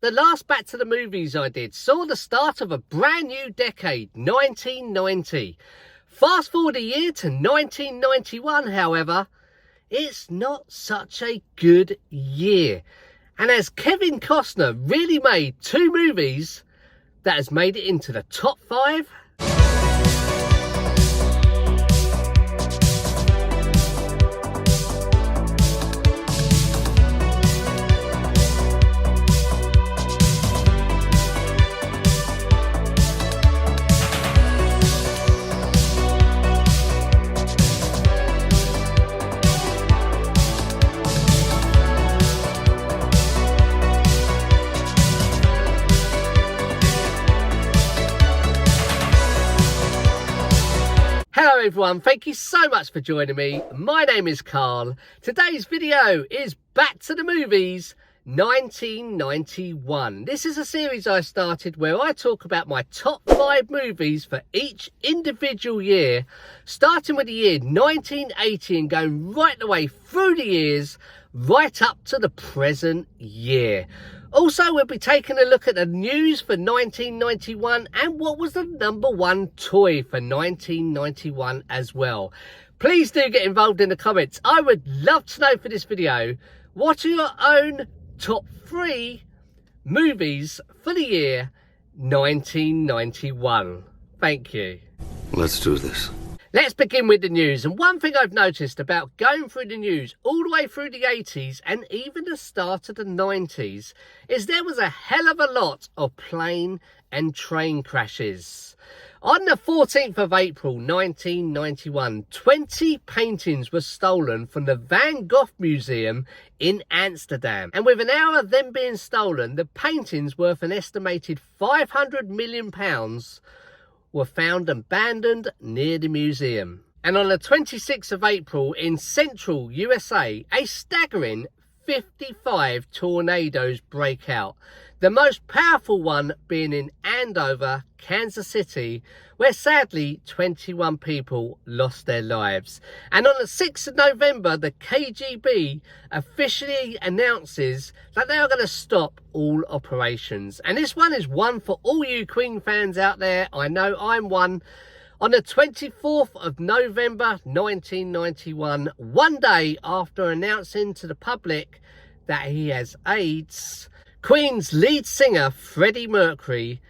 The last Back to the Movies I did saw the start of a brand new decade, 1990. Fast forward a year to 1991, however, it's not such a good year. And as Kevin Costner really made two movies that has made it into the top 5. Hello everyone, thank you so much for joining me. My name is Carl. Today's video is Back to the Movies 1991. This is a series I started where I talk about my top 5 movies for each individual year, starting with the year 1980 and going right the way through the years, right up to the present year. Also, we'll be taking a look at the news for 1991 and what was the #1 toy for 1991 as well. Please do get involved in the comments. I would love to know for this video, what are your own top 3 movies for the year 1991? Thank you. Let's do this. Let's begin with the news. And one thing I've noticed about going through the news all the way through the 80s and even the start of the 90s is there was a hell of a lot of plane and train crashes. On the 14th of April 1991, 20 paintings were stolen from the Van Gogh Museum in Amsterdam. And with an hour of them being stolen, the paintings worth an estimated £500 million were found abandoned near the museum. And on the 26th of April in central USA, a staggering 55 tornadoes break out. The most powerful one being in Andover, Kansas City, where sadly 21 people lost their lives. And on the 6th of November, the KGB officially announces that they are going to stop all operations. And this one is one for all you Queen fans out there. I know I'm one. On the 24th of November 1991, one day after announcing to the public that he has AIDS, Queen's lead singer Freddie Mercury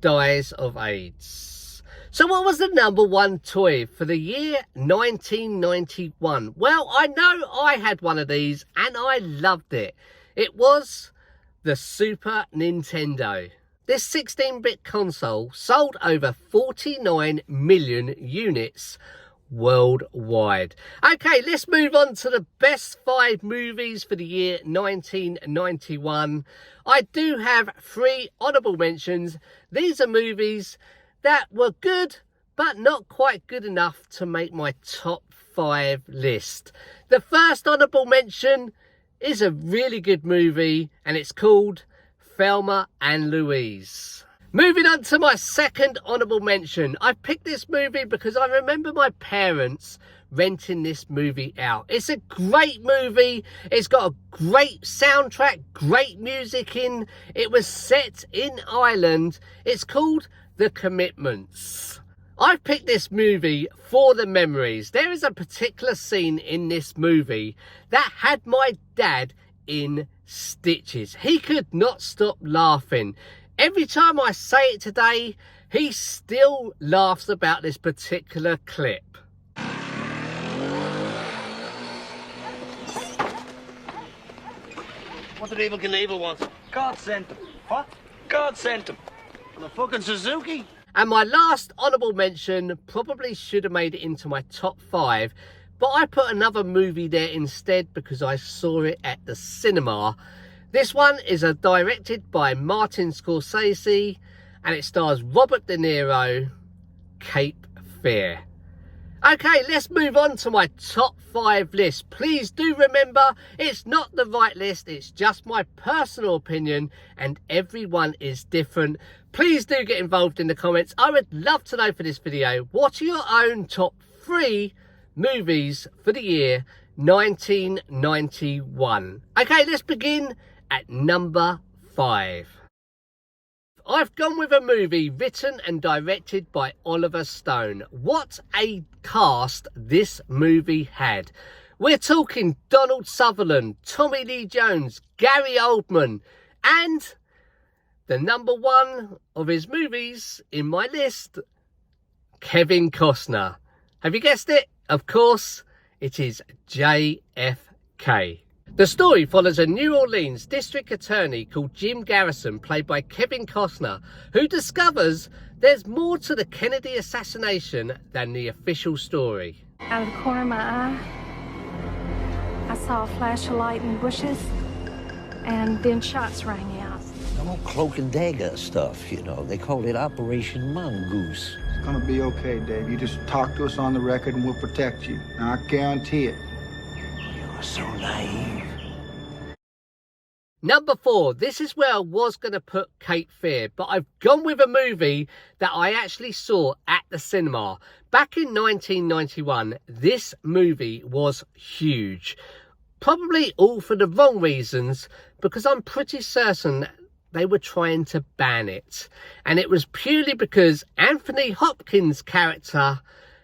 dies of AIDS. So what was the #1 toy for the year 1991? Well, I know I had one of these and I loved it. It was the Super Nintendo. This 16-bit console sold over 49 million units worldwide. Okay, let's move on to the best 5 movies for the year 1991. I do have 3 honourable mentions. These are movies that were good but not quite good enough to make my top 5 list. The first honourable mention is a really good movie and it's called Thelma and Louise. Moving on to my second honourable mention. I picked this movie because I remember my parents renting this movie out. It's a great movie. It's got a great soundtrack, great music in. It was set in Ireland. It's called The Commitments. I've picked this movie for the memories. There is a particular scene in this movie that had my dad in stitches. He could not stop laughing. Every time I say it today, he still laughs about this particular clip. What did Evel Knievel want? God sent him. What? God sent him. The fucking Suzuki? And my last honourable mention probably should have made it into my top 5, but I put another movie there instead because I saw it at the cinema. This one is directed by Martin Scorsese and it stars Robert De Niro, Cape Fear. Okay, let's move on to my top 5 list. Please do remember, it's not the right list, it's just my personal opinion and everyone is different. Please do get involved in the comments. I would love to know for this video, what are your own top 3 movies for the year 1991? Okay, let's begin at number 5. 5. I've gone with a movie written and directed by Oliver Stone. What a cast this movie had. We're talking Donald Sutherland, Tommy Lee Jones, Gary Oldman, and the number one of his movies in my list, Kevin Costner. Have you guessed it? Of course, it is JFK. The story follows a New Orleans district attorney called Jim Garrison, played by Kevin Costner, who discovers there's more to the Kennedy assassination than the official story. Out of the corner of my eye, I saw a flash of light in the bushes, and then shots rang out. No cloak and dagger stuff, you know. They called it Operation Mongoose. It's gonna be okay, Dave. You just talk to us on the record and we'll protect you. I guarantee it. You're so naive. Number 4, this is where I was going to put Cape Fear, but I've gone with a movie that I actually saw at the cinema. Back in 1991, this movie was huge. Probably all for the wrong reasons, because I'm pretty certain they were trying to ban it. And it was purely because Anthony Hopkins' character,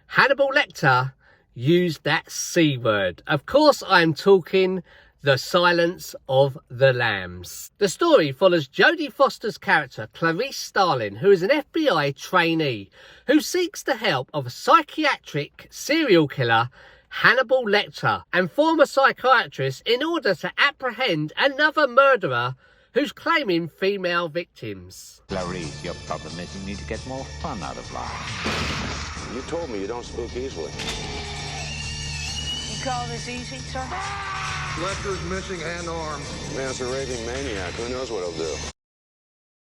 Hannibal Lecter, used that C word. Of course, I'm talking The Silence of the Lambs. The story follows Jodie Foster's character, Clarice Starling, who is an FBI trainee who seeks the help of a psychiatric serial killer, Hannibal Lecter, and former psychiatrist in order to apprehend another murderer who's claiming female victims. Clarice, your problem is you need to get more fun out of life. You told me you don't spook easily. You call this easy, sir? Lecter's missing an arm. Man's a raving maniac. Who knows what he'll do?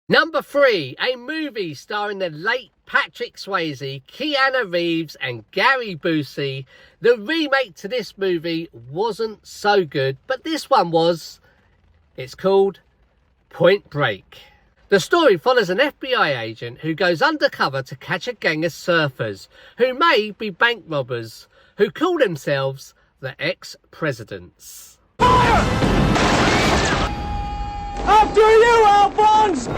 Number 3, a movie starring the late Patrick Swayze, Keanu Reeves and Gary Busey. The remake to this movie wasn't so good, but this one was. It's called Point Break. The story follows an FBI agent who goes undercover to catch a gang of surfers who may be bank robbers who call themselves the ex-presidents. After you, Alphonse!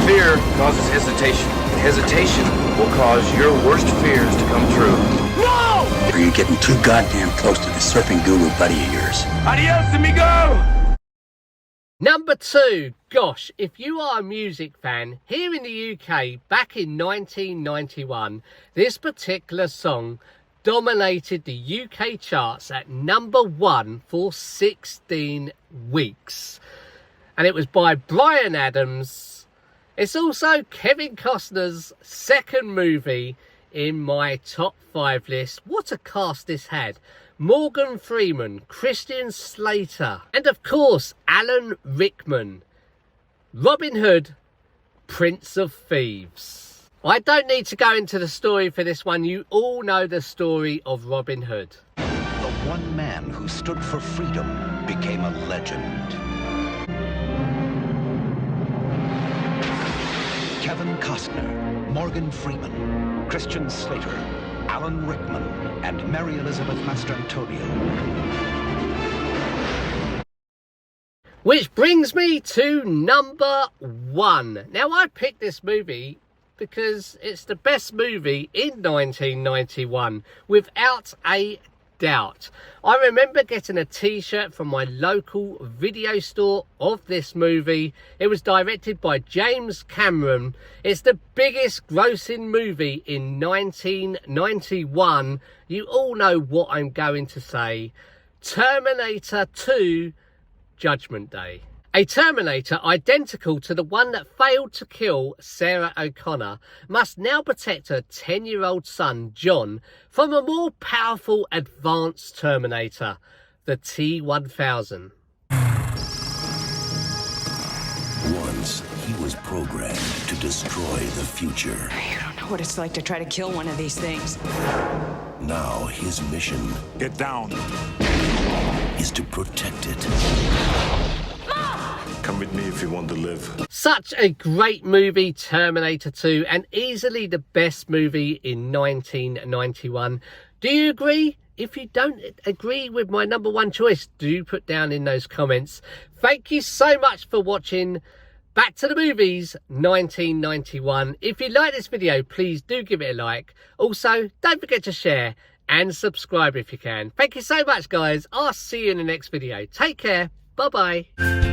Fear causes hesitation. Hesitation will cause your worst fears to come true. No! Or you're getting too goddamn close to the surfing guru buddy of yours. Adios, amigo! Number 2, gosh, if you are a music fan, here in the UK back in 1991, this particular song dominated the UK charts at number 1 for 16 weeks. And it was by Bryan Adams. It's also Kevin Costner's second movie in my top 5 list. What a cast this had. Morgan Freeman, Christian Slater, and of course Alan Rickman. Robin Hood, Prince of Thieves. I don't need to go into the story for this one. You all know the story of Robin Hood. The one man who stood for freedom became a legend. Kevin Costner, Morgan Freeman, Christian Slater, Alan Rickman, and Mary Elizabeth Mastrantonio. Which brings me to number 1. Now, I picked this movie because it's the best movie in 1991, without a doubt. I remember getting a t-shirt from my local video store of this movie. It was directed by James Cameron. It's the biggest grossing movie in 1991. You all know what I'm going to say. Terminator 2, Judgment Day. A Terminator identical to the one that failed to kill Sarah O'Connor must now protect her 10-year-old son, John, from a more powerful advanced Terminator, the T-1000. Once, he was programmed to destroy the future. You don't know what it's like to try to kill one of these things. Now, his mission... Get down. ...is to protect it. Come with me if you want to live. Such a great movie, Terminator 2, and easily the best movie in 1991. Do you agree? if you don't agree with my number one choice, do put down in those comments. Thank you so much for watching Back to the Movies 1991. If you like this video, please do give it a like. Also, don't forget to share and subscribe if you can. Thank you so much, guys. I'll see you in the next video. Take care. Bye-bye.